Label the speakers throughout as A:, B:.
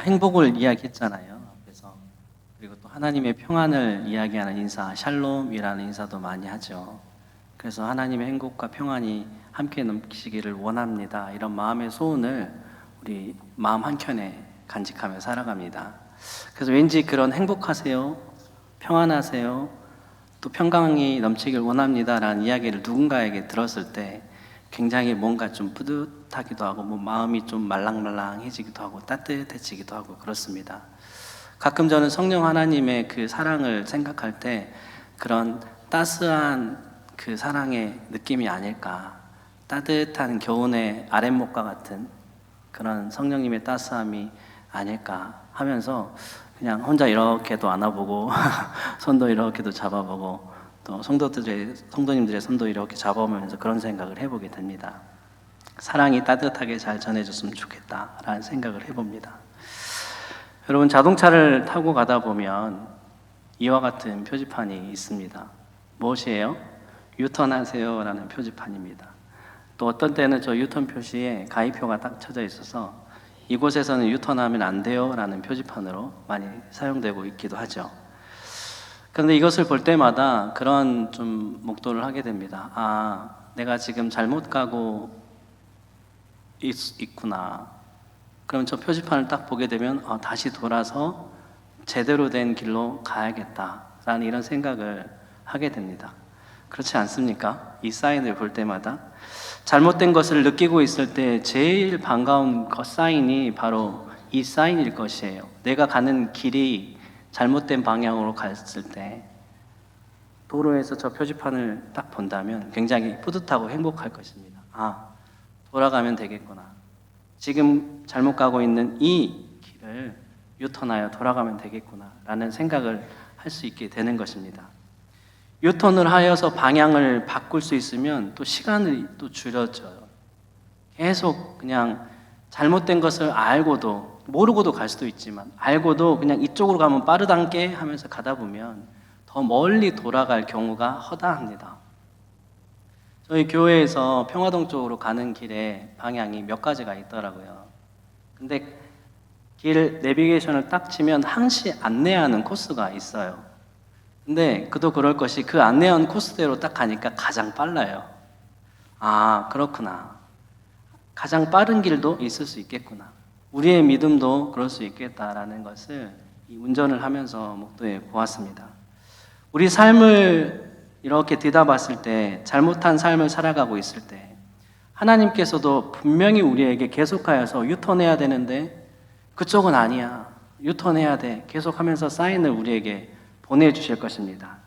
A: 행복을 이야기했잖아요. 그리고 또 하나님의 평안을 이야기하는 인사, 샬롬이라는 인사도 많이 하죠. 그래서 하나님의 행복과 평안이 함께 넘치기를 원합니다. 이런 마음의 소원을 우리 마음 한켠에 간직하며 살아갑니다. 그래서 왠지 그런 행복하세요, 평안하세요, 또 평강이 넘치길 원합니다라는 이야기를 누군가에게 들었을 때 굉장히 뭔가 좀 뿌듯하기도 하고 마음이 좀 말랑말랑해지기도 하고 따뜻해지기도 하고 그렇습니다. 가끔 저는 성령 하나님의 그 사랑을 생각할 때 그런 따스한 그 사랑의 느낌이 아닐까, 따뜻한 겨우내 아랫목과 같은 그런 성령님의 따스함이 아닐까 하면서 그냥 혼자 이렇게도 안아보고 손도 이렇게도 잡아보고 또 성도님들의 손도 이렇게 잡아보면서 그런 생각을 해보게 됩니다. 사랑이 따뜻하게 잘 전해졌으면 좋겠다라는 생각을 해봅니다. 여러분, 자동차를 타고 가다 보면 이와 같은 표지판이 있습니다. 무엇이에요? 유턴하세요 라는 표지판입니다. 또 어떤 때는 저 유턴 표시에 가위표가 딱 쳐져 있어서 이곳에서는 유턴하면 안 돼요 라는 표지판으로 많이 사용되고 있기도 하죠. 그런데 이것을 볼 때마다 그런 좀 목도를 하게 됩니다. 내가 지금 잘못 가고 있구나. 그럼 저 표지판을 딱 보게 되면 다시 돌아서 제대로 된 길로 가야겠다라는 이런 생각을 하게 됩니다. 그렇지 않습니까? 이 사인을 볼 때마다 잘못된 것을 느끼고 있을 때 제일 반가운 사인이 바로 이 사인일 것이에요. 내가 가는 길이 잘못된 방향으로 갔을 때 도로에서 저 표지판을 딱 본다면 굉장히 뿌듯하고 행복할 것입니다. 돌아가면 되겠구나. 지금 잘못 가고 있는 이 길을 유턴하여 돌아가면 되겠구나 라는 생각을 할 수 있게 되는 것입니다. 유턴을 하여서 방향을 바꿀 수 있으면 또 시간이 또 줄여져요. 계속 그냥 잘못된 것을 알고도 모르고도 갈 수도 있지만 알고도 그냥 이쪽으로 가면 빠르단께 하면서 가다 보면 더 멀리 돌아갈 경우가 허다합니다. 저희 교회에서 평화동 쪽으로 가는 길에 방향이 몇 가지가 있더라고요. 근데 길 내비게이션을 딱 치면 항시 안내하는 코스가 있어요. 근데 그도 그럴 것이 그 안내한 코스대로 딱 가니까 가장 빨라요. 그렇구나. 가장 빠른 길도 있을 수 있겠구나. 우리의 믿음도 그럴 수 있겠다라는 것을 이 운전을 하면서 목도해 보았습니다. 우리 삶을 이렇게 들여다봤을 때, 잘못한 삶을 살아가고 있을 때 하나님께서도 분명히 우리에게 계속하여서 유턴해야 되는데 그쪽은 아니야, 유턴해야 돼, 계속하면서 사인을 우리에게 보내주실 것입니다.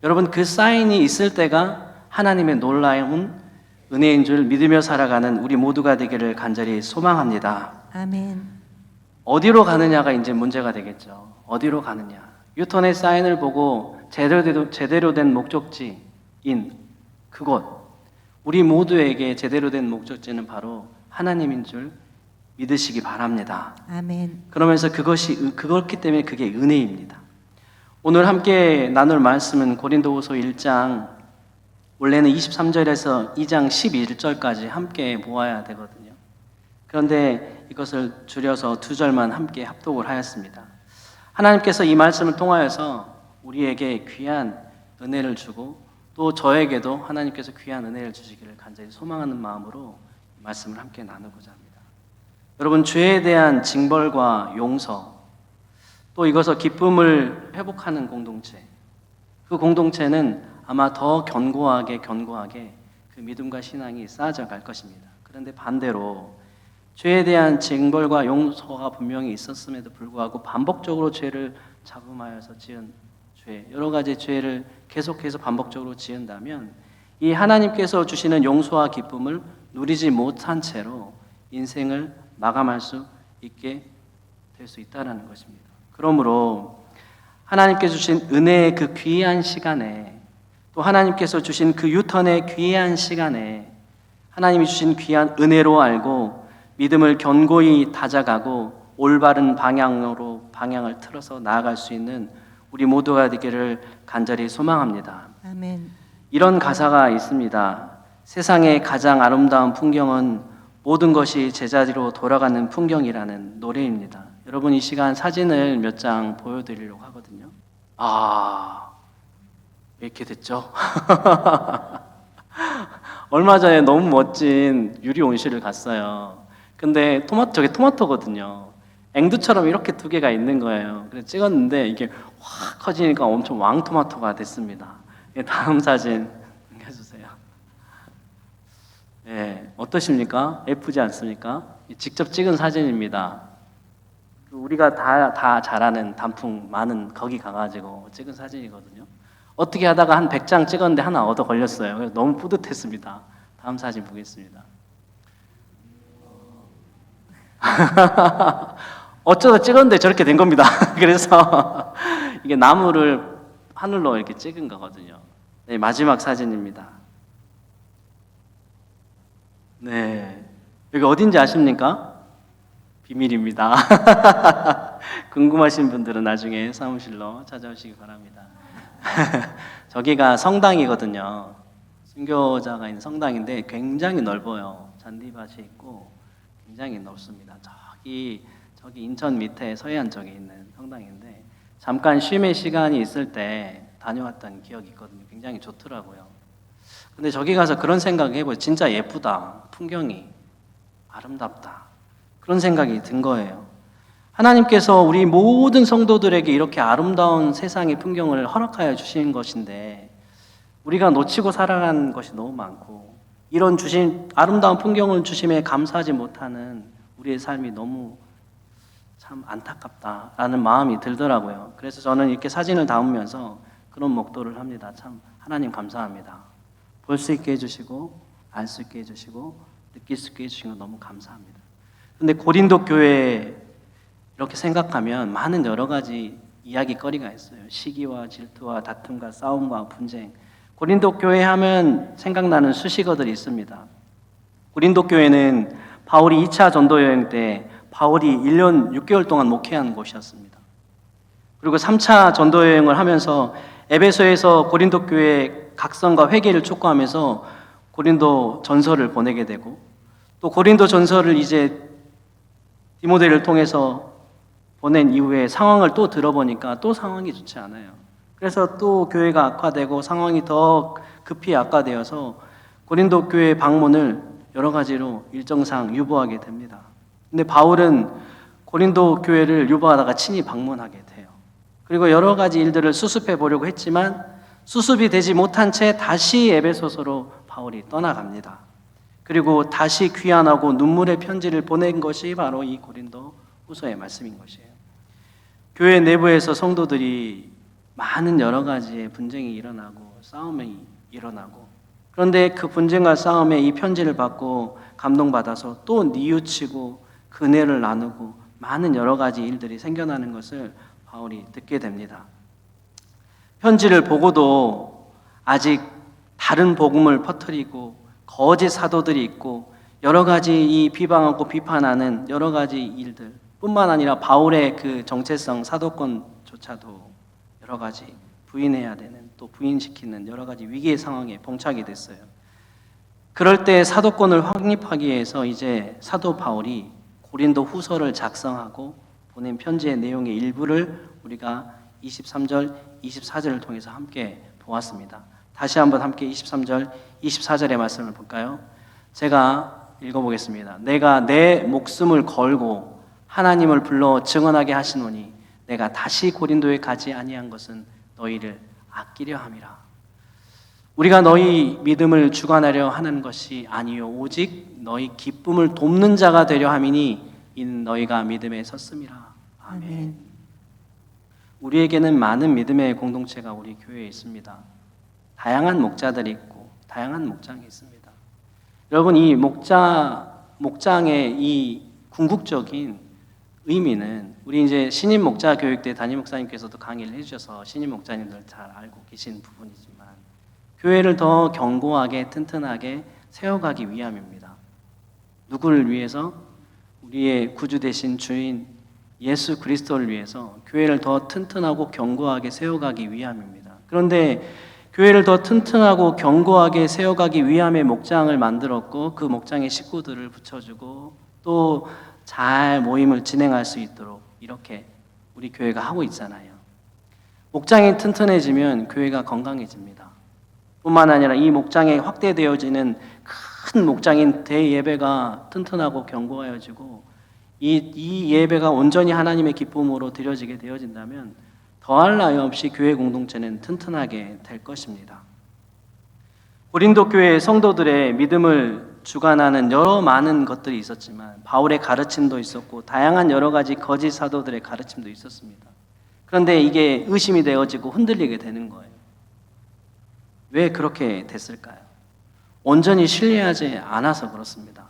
A: 여러분, 그 사인이 있을 때가 하나님의 놀라운 은혜인 줄 믿으며 살아가는 우리 모두가 되기를 간절히 소망합니다.
B: 아멘.
A: 어디로 가느냐가 이제 문제가 되겠죠. 어디로 가느냐. 유턴의 사인을 보고 제대로 된 목적지인 그곳, 우리 모두에게 제대로 된 목적지는 바로 하나님인 줄 믿으시기 바랍니다.
B: 아멘.
A: 그러면서 그렇기 때문에 그게 은혜입니다. 오늘 함께 나눌 말씀은 고린도후서 1장, 원래는 23절에서 2장 11절까지 함께 모아야 되거든요. 그런데 이것을 줄여서 2절만 함께 합독을 하였습니다. 하나님께서 이 말씀을 통하여서 우리에게 귀한 은혜를 주고 또 저에게도 하나님께서 귀한 은혜를 주시기를 간절히 소망하는 마음으로 이 말씀을 함께 나누고자 합니다. 여러분, 죄에 대한 징벌과 용서, 또 이것을 기쁨을 회복하는 공동체, 그 공동체는 아마 더 견고하게 그 믿음과 신앙이 쌓아져 갈 것입니다. 그런데 반대로 죄에 대한 징벌과 용서가 분명히 있었음에도 불구하고 반복적으로 죄를 잡음하여서 지은 죄, 여러 가지 죄를 계속해서 반복적으로 지은다면 이 하나님께서 주시는 용서와 기쁨을 누리지 못한 채로 인생을 마감할 수 있게 될 수 있다는 것입니다. 그러므로 하나님께서 주신 은혜의 그 귀한 시간에, 또 하나님께서 주신 그 유턴의 귀한 시간에 하나님이 주신 귀한 은혜로 알고 믿음을 견고히 다져가고 올바른 방향을 틀어서 나아갈 수 있는 우리 모두가 되기를 간절히 소망합니다.
B: 아멘.
A: 이런 가사가 있습니다. 세상의 가장 아름다운 풍경은 모든 것이 제자리로 돌아가는 풍경이라는 노래입니다. 여러분 이 시간 사진을 몇 장 보여드리려고 하거든요. 이렇게 됐죠? 얼마 전에 너무 멋진 유리 온실을 갔어요. 근데 저게 토마토거든요. 앵두처럼 이렇게 두 개가 있는 거예요. 그래서 찍었는데 이게 확 커지니까 엄청 왕토마토가 됐습니다. 다음 사진 해주세요. 네, 어떠십니까? 예쁘지 않습니까? 직접 찍은 사진입니다. 우리가 다 잘 아는 단풍 많은 거기 가가지고 찍은 사진이거든요. 어떻게 하다가 한 100장 찍었는데 하나 얻어 걸렸어요. 그래서 너무 뿌듯했습니다. 다음 사진 보겠습니다. 어쩌다 찍었는데 저렇게 된 겁니다. 그래서 이게 나무를 하늘로 이렇게 찍은 거거든요. 네, 마지막 사진입니다. 네, 여기 어딘지 아십니까? 비밀입니다. 궁금하신 분들은 나중에 사무실로 찾아오시기 바랍니다. 저기가 성당이거든요. 순교자가 있는 성당인데 굉장히 넓어요. 잔디밭이 있고 굉장히 넓습니다. 저기 인천 밑에 서해안 쪽에 있는 성당인데 잠깐 쉼의 시간이 있을 때 다녀왔던 기억이 있거든요. 굉장히 좋더라고요. 근데 저기 가서 그런 생각 해보요. 진짜 예쁘다. 풍경이 아름답다. 그런 생각이 든 거예요. 하나님께서 우리 모든 성도들에게 이렇게 아름다운 세상의 풍경을 허락하여 주신 것인데 우리가 놓치고 살아간 것이 너무 많고 이런 주신 아름다운 풍경을 주심에 감사하지 못하는 우리의 삶이 너무 참 안타깝다라는 마음이 들더라고요. 그래서 저는 이렇게 사진을 담으면서 그런 목도를 합니다. 참 하나님 감사합니다. 볼 수 있게 해주시고 알 수 있게 해주시고 느낄 수 있게 해주신 거 너무 감사합니다. 근데 고린도 교회 이렇게 생각하면 많은 여러 가지 이야기거리가 있어요. 시기와 질투와 다툼과 싸움과 분쟁. 고린도 교회 하면 생각나는 수식어들이 있습니다. 고린도 교회는 바울이 2차 전도 여행 때 바울이 1년 6개월 동안 목회한 곳이었습니다. 그리고 3차 전도 여행을 하면서 에베소에서 고린도 교회 각성과 회개를 촉구하면서 고린도 전서를 보내게 되고 또 고린도 전서를 이제 디모데를 통해서 보낸 이후에 상황을 또 들어보니까 또 상황이 좋지 않아요. 그래서 또 교회가 악화되고 상황이 더 급히 악화되어서 고린도 교회 방문을 여러 가지로 일정상 유보하게 됩니다. 근데 바울은 고린도 교회를 유보하다가 친히 방문하게 돼요. 그리고 여러 가지 일들을 수습해 보려고 했지만 수습이 되지 못한 채 다시 에베소서로 바울이 떠나갑니다. 그리고 다시 귀환하고 눈물의 편지를 보낸 것이 바로 이 고린도 후서의 말씀인 것이에요. 교회 내부에서 성도들이 많은 여러 가지의 분쟁이 일어나고 싸움이 일어나고 그런데 그 분쟁과 싸움에 이 편지를 받고 감동받아서 또 뉘우치고 은혜를 나누고 많은 여러 가지 일들이 생겨나는 것을 바울이 듣게 됩니다. 편지를 보고도 아직 다른 복음을 퍼뜨리고 거짓 사도들이 있고 여러 가지 이 비방하고 비판하는 여러 가지 일들 뿐만 아니라 바울의 그 정체성 사도권조차도 여러 가지 부인해야 되는 또 부인시키는 여러 가지 위기의 상황에 봉착이 됐어요. 그럴 때 사도권을 확립하기 위해서 이제 사도 바울이 고린도 후서를 작성하고 보낸 편지의 내용의 일부를 우리가 23절, 24절을 통해서 함께 보았습니다. 다시 한번 함께 23절, 24절의 말씀을 볼까요? 제가 읽어보겠습니다. 내가 내 목숨을 걸고 하나님을 불러 증언하게 하시노니 내가 다시 고린도에 가지 아니한 것은 너희를 아끼려 함이라. 우리가 너희 믿음을 주관하려 하는 것이 아니요 오직 너희 기쁨을 돕는 자가 되려 함이니 이는 너희가 믿음에 섰음이라. 아멘. 우리에게는 많은 믿음의 공동체가 우리 교회에 있습니다. 다양한 목자들이 있고 다양한 목장이 있습니다. 여러분 이 목장의 이 궁극적인 의미는 우리 이제 신임 목자 교육 때 담임 목사님께서도 강의를 해주셔서 신임 목자님들 잘 알고 계신 부분이지만 교회를 더 견고하게 튼튼하게 세워가기 위함입니다. 누구를 위해서? 우리의 구주 되신 주인 예수 그리스도를 위해서 교회를 더 튼튼하고 견고하게 세워가기 위함입니다. 그런데 교회를 더 튼튼하고 견고하게 세워가기 위함의 목장을 만들었고 그 목장의 식구들을 붙여주고 또 잘 모임을 진행할 수 있도록 이렇게 우리 교회가 하고 있잖아요. 목장이 튼튼해지면 교회가 건강해집니다. 뿐만 아니라 이 목장에 확대되어지는 큰 목장인 대예배가 튼튼하고 견고해지고 이 예배가 온전히 하나님의 기쁨으로 드려지게 되어진다면 더할 나위 없이 교회 공동체는 튼튼하게 될 것입니다. 고린도 교회 성도들의 믿음을 주관하는 여러 많은 것들이 있었지만 바울의 가르침도 있었고 다양한 여러 가지 거짓 사도들의 가르침도 있었습니다. 그런데 이게 의심이 되어지고 흔들리게 되는 거예요. 왜 그렇게 됐을까요? 온전히 신뢰하지 않아서 그렇습니다.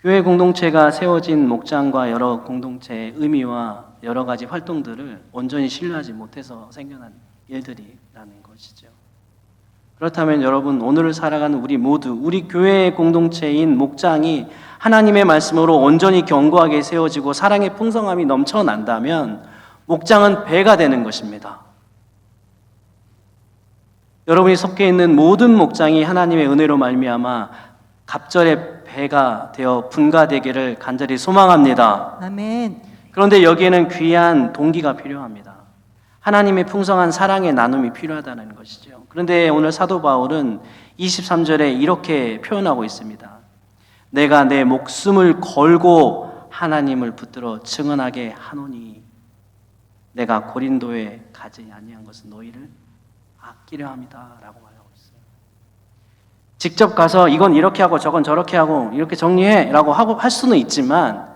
A: 교회 공동체가 세워진 목장과 여러 공동체의 의미와 여러 가지 활동들을 온전히 신뢰하지 못해서 생겨난 일들이라는 것이죠. 그렇다면 여러분, 오늘을 살아가는 우리 모두, 우리 교회의 공동체인 목장이 하나님의 말씀으로 온전히 견고하게 세워지고 사랑의 풍성함이 넘쳐난다면 목장은 배가 되는 것입니다. 여러분이 속해 있는 모든 목장이 하나님의 은혜로 말미암아 갑절의 배가 되어 분가되기를 간절히 소망합니다.
B: 아멘.
A: 그런데 여기에는 귀한 동기가 필요합니다. 하나님의 풍성한 사랑의 나눔이 필요하다는 것이죠. 그런데 오늘 사도 바울은 23절에 이렇게 표현하고 있습니다. 내가 내 목숨을 걸고 하나님을 붙들어 증언하게 하노니 내가 고린도에 가지 아니한 것은 너희를 아끼려 합니다 라고 말하고 있어요. 직접 가서 이건 이렇게 하고 저건 저렇게 하고 이렇게 정리해 라고 할 수는 있지만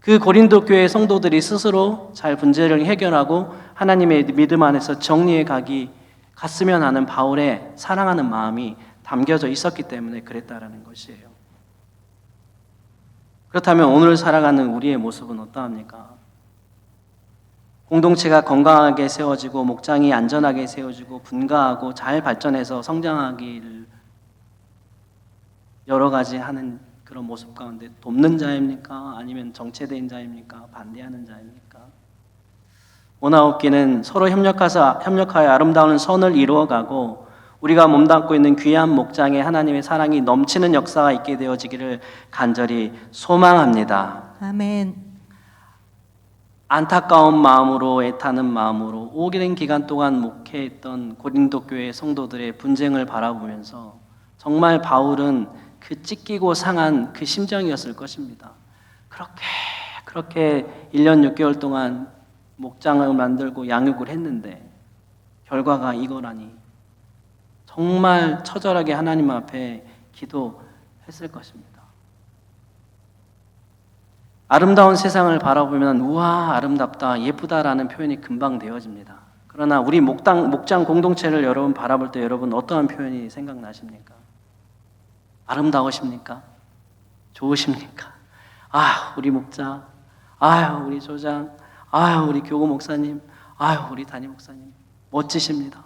A: 그 고린도 교회 성도들이 스스로 잘 문제를 해결하고 하나님의 믿음 안에서 정리해 갔으면 하는 바울의 사랑하는 마음이 담겨져 있었기 때문에 그랬다라는 것이에요. 그렇다면 오늘 살아가는 우리의 모습은 어떠합니까? 공동체가 건강하게 세워지고 목장이 안전하게 세워지고 분가하고 잘 발전해서 성장하기를 여러 가지 하는 그런 모습 가운데 돕는 자입니까? 아니면 정체된 자입니까? 반대하는 자입니까? 원하옵기는 서로 협력하여 아름다운 선을 이루어가고 우리가 몸담고 있는 귀한 목장에 하나님의 사랑이 넘치는 역사가 있게 되어지기를 간절히 소망합니다.
B: 아멘.
A: 안타까운 마음으로 애타는 마음으로 오랜 기간 동안 목회했던 고린도 교회 성도들의 분쟁을 바라보면서 정말 바울은 그 찢기고 상한 그 심정이었을 것입니다. 그렇게 1년 6개월 동안 목장을 만들고 양육을 했는데 결과가 이거라니 정말 처절하게 하나님 앞에 기도했을 것입니다. 아름다운 세상을 바라보면 우와 아름답다 예쁘다라는 표현이 금방 되어집니다. 그러나 우리 목장 공동체를 여러분 바라볼 때 여러분 어떠한 표현이 생각나십니까? 아름다우십니까? 좋으십니까? 아 우리 목장, 아유 우리 조장, 아유 우리 교구 목사님, 아유 우리 담임 목사님 멋지십니다.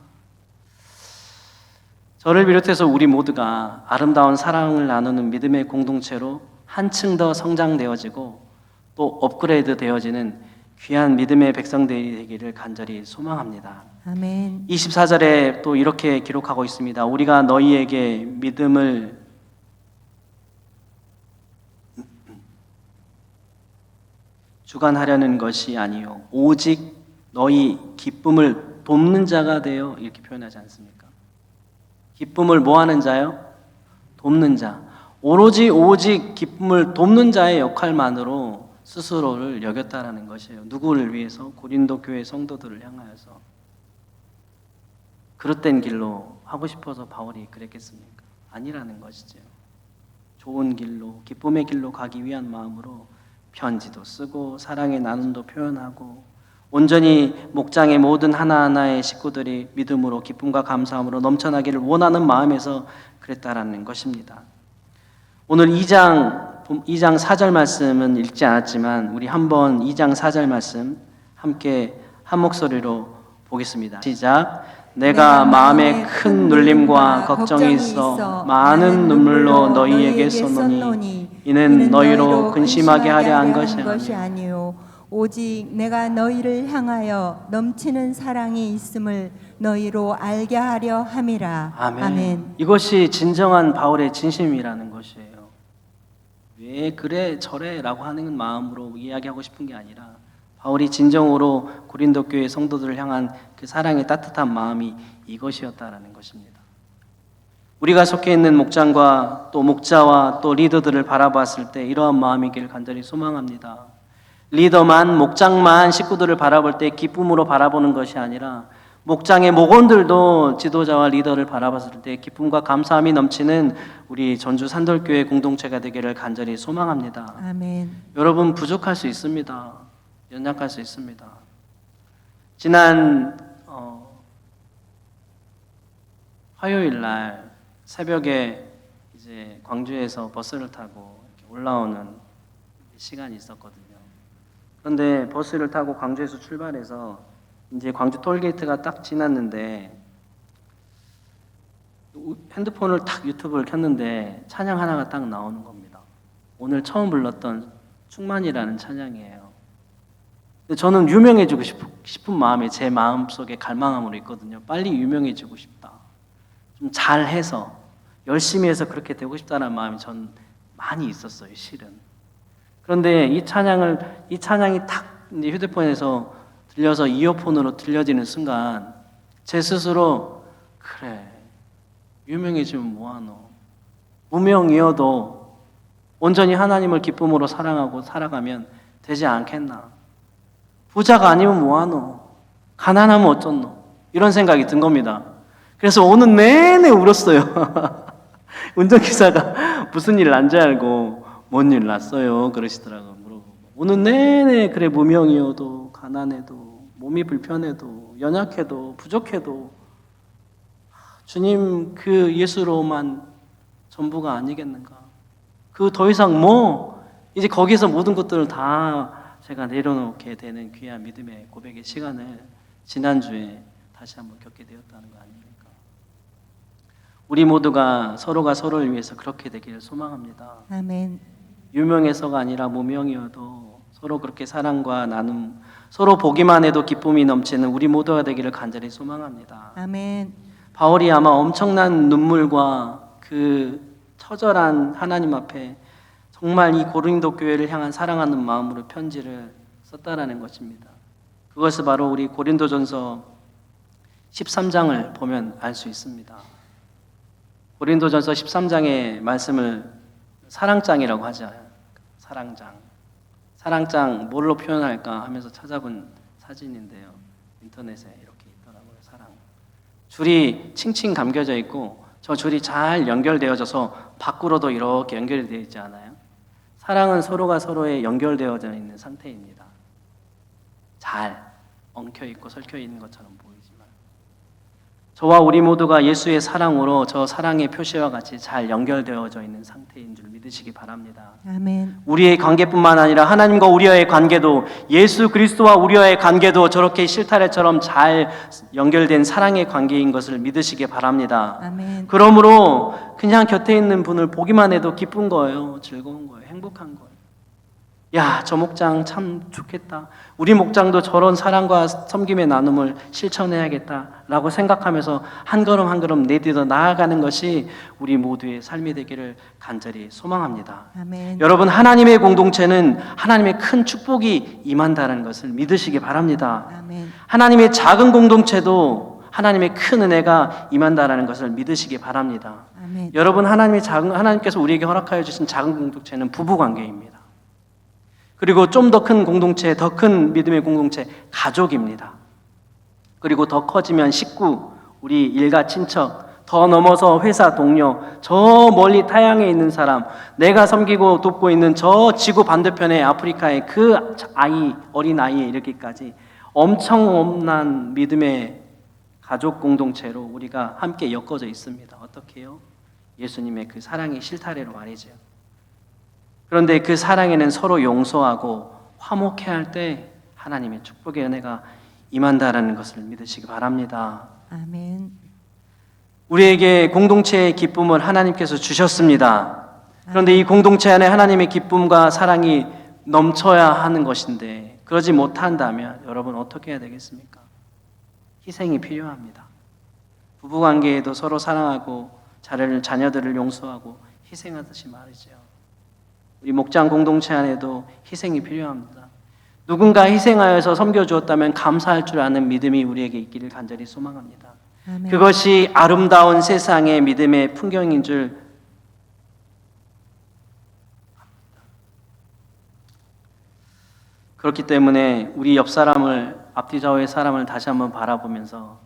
A: 저를 비롯해서 우리 모두가 아름다운 사랑을 나누는 믿음의 공동체로 한층 더 성장되어지고 또 업그레이드 되어지는 귀한 믿음의 백성들이 되기를 간절히 소망합니다.
B: 아멘.
A: 24절에 또 이렇게 기록하고 있습니다. 우리가 너희에게 믿음을 주관하려는 것이 아니요 오직 너희 기쁨을 돕는 자가 되어 이렇게 표현하지 않습니까? 기쁨을 뭐하는 자요? 돕는 자. 오직 기쁨을 돕는 자의 역할만으로 스스로를 여겼다라는 것이에요. 누구를 위해서? 고린도 교회 성도들을 향하여서. 그릇된 길로 하고 싶어서 바울이 그랬겠습니까? 아니라는 것이죠. 좋은 길로, 기쁨의 길로 가기 위한 마음으로 편지도 쓰고 사랑의 나눔도 표현하고 온전히 목장의 모든 하나하나의 식구들이 믿음으로 기쁨과 감사함으로 넘쳐나기를 원하는 마음에서 그랬다라는 것입니다. 오늘 2장 4절 말씀은 읽지 않았지만 우리 한번 2장 4절 말씀 함께 한 목소리로 보겠습니다. 시작. 내가 마음에 큰 눌림과 걱정이 있어 많은 눈물로 너희에게 쏘노니 이는 너희로 근심하게 하려 한 것이 아니요
B: 오직 내가 너희를 향하여 넘치는 사랑이 있음을 너희로 알게 하려 함이라.
A: 아멘.
B: 아멘.
A: 이것이 진정한 바울의 진심이라는 것이에요. 왜 그래 저래 라고 하는 마음으로 이야기하고 싶은 게 아니라 바울이 진정으로 고린도 교회 성도들을 향한 그 사랑의 따뜻한 마음이 이것이었다라는 것입니다. 우리가 속해 있는 목장과 또 목자와 또 리더들을 바라봤을 때 이러한 마음이길 간절히 소망합니다. 리더만, 목장만 식구들을 바라볼 때 기쁨으로 바라보는 것이 아니라 목장의 목원들도 지도자와 리더를 바라봤을 때 기쁨과 감사함이 넘치는 우리 전주 산돌교회 공동체가 되기를 간절히 소망합니다.
B: 아멘.
A: 여러분 부족할 수 있습니다. 연약할 수 있습니다. 지난 화요일 날 새벽에 이제 광주에서 버스를 타고 이렇게 올라오는 시간이 있었거든요. 그런데 버스를 타고 광주에서 출발해서 이제 광주 톨게이트가 딱 지났는데 핸드폰을 딱 유튜브를 켰는데 찬양 하나가 딱 나오는 겁니다. 오늘 처음 불렀던 충만이라는 찬양이에요. 근데 저는 유명해지고 싶은 마음이 제 마음속에 갈망함으로 있거든요. 빨리 유명해지고 싶다. 좀 잘해서 열심히 해서 그렇게 되고 싶다는 마음이 전 많이 있었어요, 실은. 그런데 이 찬양이 탁 이제 휴대폰에서 들려서 이어폰으로 들려지는 순간 제 스스로 그래 유명해지면 뭐하노, 무명이어도 온전히 하나님을 기쁨으로 사랑하고 살아가면 되지 않겠나, 부자가 아니면 뭐하노, 가난하면 어쩌노, 이런 생각이 든 겁니다. 그래서 오늘 내내 울었어요. 운전기사가 무슨 일 난 줄 알고 뭔 일 났어요 그러시더라고요. 물어보고 오늘 내내 그래 무명이어도 가난해도 몸이 불편해도 연약해도 부족해도 주님 그 예수로만 전부가 아니겠는가, 그 더 이상 뭐 이제 거기서 모든 것들을 다 제가 내려놓게 되는 귀한 믿음의 고백의 시간을 지난주에 다시 한번 겪게 되었다는 거 아닙니까? 우리 모두가 서로가 서로를 위해서 그렇게 되기를 소망합니다.
B: 아멘.
A: 유명해서가 아니라 무명이어도 서로 그렇게 사랑과 나눔, 서로 보기만 해도 기쁨이 넘치는 우리 모두가 되기를 간절히 소망합니다.
B: 아멘.
A: 바울이 아마 엄청난 눈물과 그 처절한 하나님 앞에 정말 이 고린도 교회를 향한 사랑하는 마음으로 편지를 썼다라는 것입니다. 그것을 바로 우리 고린도전서 13장을 보면 알 수 있습니다. 고린도전서 13장의 말씀을 사랑장이라고 하죠. 사랑장. 사랑장 뭘로 표현할까 하면서 찾아본 사진인데요. 인터넷에 이렇게 있더라고요. 사랑. 줄이 칭칭 감겨져 있고 저 줄이 잘 연결되어져서 밖으로도 이렇게 연결되어 있지 않아요? 사랑은 서로가 서로에 연결되어져 있는 상태입니다. 잘 엉켜 있고 설켜 있는 것처럼 보이지만 저와 우리 모두가 예수의 사랑으로 저 사랑의 표시와 같이 잘 연결되어져 있는 상태인 줄 믿으시기 바랍니다.
B: 아멘.
A: 우리의 관계뿐만 아니라 하나님과 우리와의 관계도, 예수 그리스도와 우리와의 관계도 저렇게 실타래처럼 잘 연결된 사랑의 관계인 것을 믿으시기 바랍니다.
B: 아멘.
A: 그러므로 그냥 곁에 있는 분을 보기만 해도 기쁜 거예요. 즐거운 거예요. 행복한 거예요. 야, 저 목장 참 좋겠다. 우리 목장도 저런 사랑과 섬김의 나눔을 실천해야겠다라고 생각하면서 한 걸음 한 걸음 내딛어 나아가는 것이 우리 모두의 삶이 되기를 간절히 소망합니다.
B: 아멘.
A: 여러분, 하나님의 공동체는 하나님의 큰 축복이 임한다는 것을 믿으시기 바랍니다.
B: 아멘.
A: 하나님의 작은 공동체도 하나님의 큰 은혜가 임한다는 것을 믿으시기 바랍니다.
B: 아멘.
A: 여러분, 하나님께서 우리에게 허락하여 주신 작은 공동체는 부부 관계입니다. 그리고 좀 더 큰 공동체, 더 큰 믿음의 공동체, 가족입니다. 그리고 더 커지면 식구, 우리 일가 친척, 더 넘어서 회사 동료, 저 멀리 타양에 있는 사람, 내가 섬기고 돕고 있는 저 지구 반대편의 아프리카의 그 아이, 어린 아이에 이르기까지 엄청난 믿음의 가족 공동체로 우리가 함께 엮어져 있습니다. 어떻게 해요? 예수님의 그 사랑의 실타래로 말이죠. 그런데 그 사랑에는 서로 용서하고 화목해 할 때 하나님의 축복의 은혜가 임한다라는 것을 믿으시기 바랍니다.
B: 아멘.
A: 우리에게 공동체의 기쁨을 하나님께서 주셨습니다. 그런데 이 공동체 안에 하나님의 기쁨과 사랑이 넘쳐야 하는 것인데 그러지 못한다면 여러분 어떻게 해야 되겠습니까? 희생이 필요합니다. 부부관계에도 서로 사랑하고 자녀들을 용서하고 희생하듯이 말이죠. 우리 목장 공동체 안에도 희생이 필요합니다. 누군가 희생하여서 섬겨주었다면 감사할 줄 아는 믿음이 우리에게 있기를 간절히 소망합니다.
B: 아멘.
A: 그것이 아름다운 세상의 믿음의 풍경인 줄 그렇기 때문에 우리 옆 사람을, 앞뒤 좌우의 사람을 다시 한번 바라보면서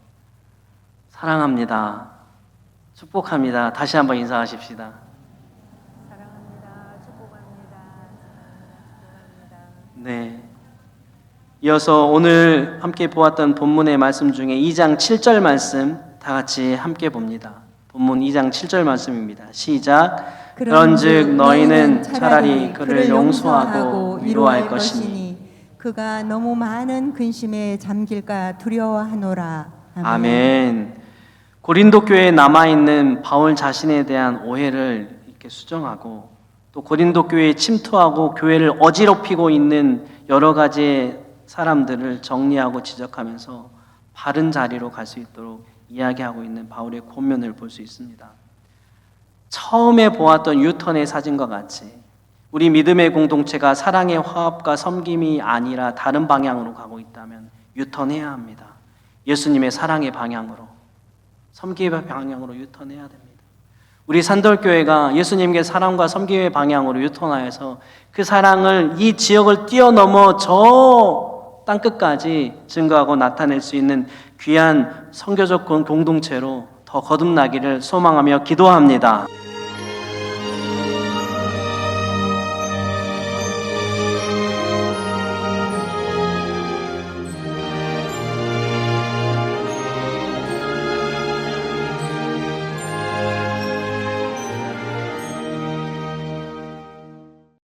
A: 사랑합니다, 축복합니다, 다시 한번 인사하십시다.
B: 사랑합니다. 축복합니다. 축복합니다.
A: 네. 이어서 오늘 함께 보았던 본문의 말씀 중에 2장 7절 말씀 다 같이 함께 봅니다. 본문 2장 7절 말씀입니다. 시작. 그런즉 너희는 차라리 그를 용서하고 위로할 것이니
B: 그가 너무 많은 근심에 잠길까 두려워하노라.
A: 아멘. 고린도 교회에 남아있는 바울 자신에 대한 오해를 이렇게 수정하고 또 고린도 교회에 침투하고 교회를 어지럽히고 있는 여러 가지의 사람들을 정리하고 지적하면서 바른 자리로 갈 수 있도록 이야기하고 있는 바울의 권면을 볼 수 있습니다. 처음에 보았던 유턴의 사진과 같이 우리 믿음의 공동체가 사랑의 화합과 섬김이 아니라 다른 방향으로 가고 있다면 유턴해야 합니다. 예수님의 사랑의 방향으로, 섬김의 방향으로 유턴해야 됩니다. 우리 산돌교회가 예수님께 사랑과 섬김의 방향으로 유턴하여서 그 사랑을 이 지역을 뛰어넘어 저 땅끝까지 증거하고 나타낼 수 있는 귀한 선교적 공동체로 더 거듭나기를 소망하며 기도합니다.